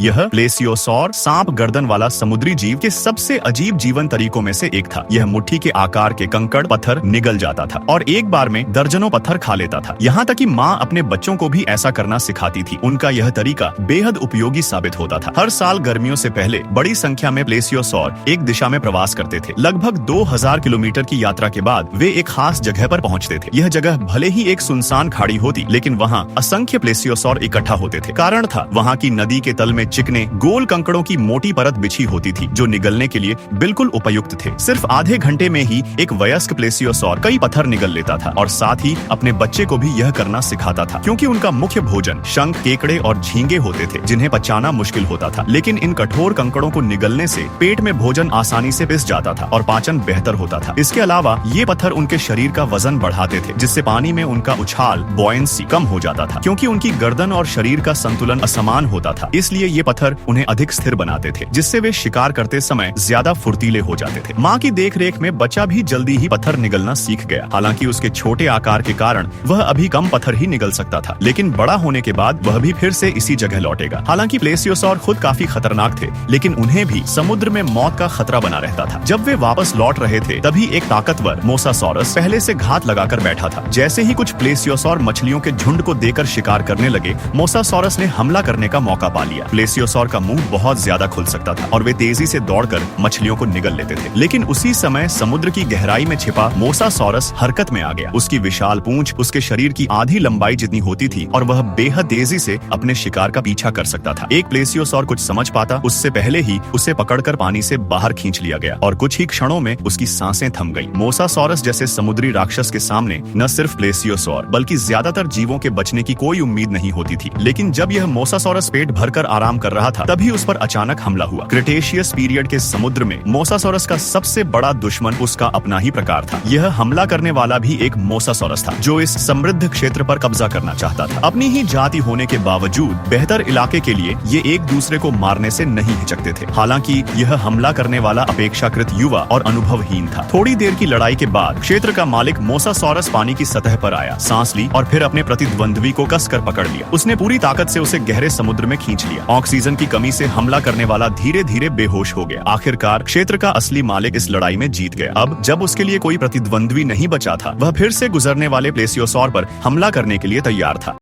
यह प्लेसियोसॉर सांप गर्दन वाला समुद्री जीव के सबसे अजीब जीवन तरीकों में से एक था। यह मुट्ठी के आकार के कंकड़ पत्थर निगल जाता था और एक बार में दर्जनों पत्थर खा लेता था। यहाँ तक कि माँ अपने बच्चों को भी ऐसा करना सिखाती थी। उनका यह तरीका बेहद उपयोगी साबित होता था। हर साल गर्मियों से पहले बड़ी संख्या में प्लेसियोसॉर एक दिशा में प्रवास करते थे। लगभग 2000 किलोमीटर की यात्रा के बाद वे एक खास जगह पर पहुँचते थे। यह जगह भले ही एक सुनसान खाड़ी होती, लेकिन वहाँ असंख्य प्लेसियोसॉर इकट्ठा होते थे। कारण था वहाँ की नदी के तल में चिकने गोल कंकड़ों की मोटी परत बिछी होती थी, जो निगलने के लिए बिल्कुल उपयुक्त थे। सिर्फ आधे घंटे में ही एक वयस्क प्लेसियोसॉर कई पत्थर निगल लेता था और साथ ही अपने बच्चे को भी यह करना सिखाता था, क्योंकि उनका मुख्य भोजन शंख, केकड़े और झींगे होते थे, जिन्हें पचाना मुश्किल होता था। लेकिन इन कठोर कंकड़ों को निगलने से पेट में भोजन आसानी से पिस जाता था और पाचन बेहतर होता था। इसके अलावा ये पत्थर उनके शरीर का वजन बढ़ाते थे, जिससे पानी में उनका उछाल बॉयंसी कम हो जाता था। क्योंकि उनकी गर्दन और शरीर का संतुलन असमान होता था, इसलिए ये पत्थर उन्हें अधिक स्थिर बनाते थे, जिससे वे शिकार करते समय ज्यादा फुर्तीले हो जाते थे। माँ की देखरेख में बच्चा भी जल्दी ही पत्थर निगलना सीख गया। हालांकि उसके छोटे आकार के कारण वह अभी कम पत्थर ही निगल सकता था, लेकिन बड़ा होने के बाद वह भी फिर से इसी जगह लौटेगा। हालांकि प्लेसियोसॉर खुद काफी खतरनाक थे, लेकिन उन्हें भी समुद्र में मौत का खतरा बना रहता था। जब वे वापस लौट रहे थे, तभी एक ताकतवर मोसासॉरस पहले से घात लगाकर बैठा था। जैसे ही कुछ प्लेसियोसॉर मछलियों के झुंड को देकर शिकार करने लगे, मोसासॉरस ने हमला करने का मौका पा लिया। प्लेसियोसॉर का मुंह बहुत ज्यादा खुल सकता था और वे तेजी से दौड़कर मछलियों को निगल लेते थे। लेकिन उसी समय समुद्र की गहराई में छिपा मोसासॉरस हरकत में आ गया। उसकी विशाल पूंछ उसके शरीर की आधी लंबाई जितनी होती थी और वह बेहद तेजी से अपने शिकार का पीछा कर सकता था। एक प्लेसियोसॉर कुछ समझ पाता, उससे पहले ही उसे पकड़कर पानी से बाहर खींच लिया गया और कुछ ही क्षणों में उसकी सांसें थम गईं। मोसासॉरस जैसे समुद्री राक्षस के सामने न सिर्फ प्लेसियोसॉर बल्कि ज्यादातर जीवों के बचने की कोई उम्मीद नहीं होती थी। लेकिन जब यह मोसासॉरस पेट भरकर आराम कर रहा था, तभी उस पर अचानक हमला हुआ। क्रिटेशियस पीरियड के समुद्र में मोसासॉरस का सबसे बड़ा दुश्मन उसका अपना ही प्रकार था। यह हमला करने वाला भी एक मोसासॉरस था, जो इस समृद्ध क्षेत्र पर कब्जा करना चाहता था। अपनी ही जाति होने के बावजूद बेहतर इलाके के लिए ये एक दूसरे को मारने से नहीं हिचकते थे। हालांकि यह हमला करने वाला अपेक्षाकृत युवा और अनुभवहीन था। थोड़ी देर की लड़ाई के बाद क्षेत्र का मालिक मोसासॉरस पानी की सतह पर आया, सांस ली और फिर अपने प्रतिद्वंद्वी को कसकर पकड़ लिया। उसने पूरी ताकत से उसे गहरे समुद्र में खींच लिया। ऑक्सीजन की कमी से हमला करने वाला धीरे धीरे बेहोश हो गया। आखिरकार क्षेत्र का असली मालिक इस लड़ाई में जीत गया। अब जब उसके लिए कोई प्रतिद्वंद्वी नहीं बचा था, वह फिर से गुजरने वाले प्लेसियोसॉर पर हमला करने के लिए तैयार था।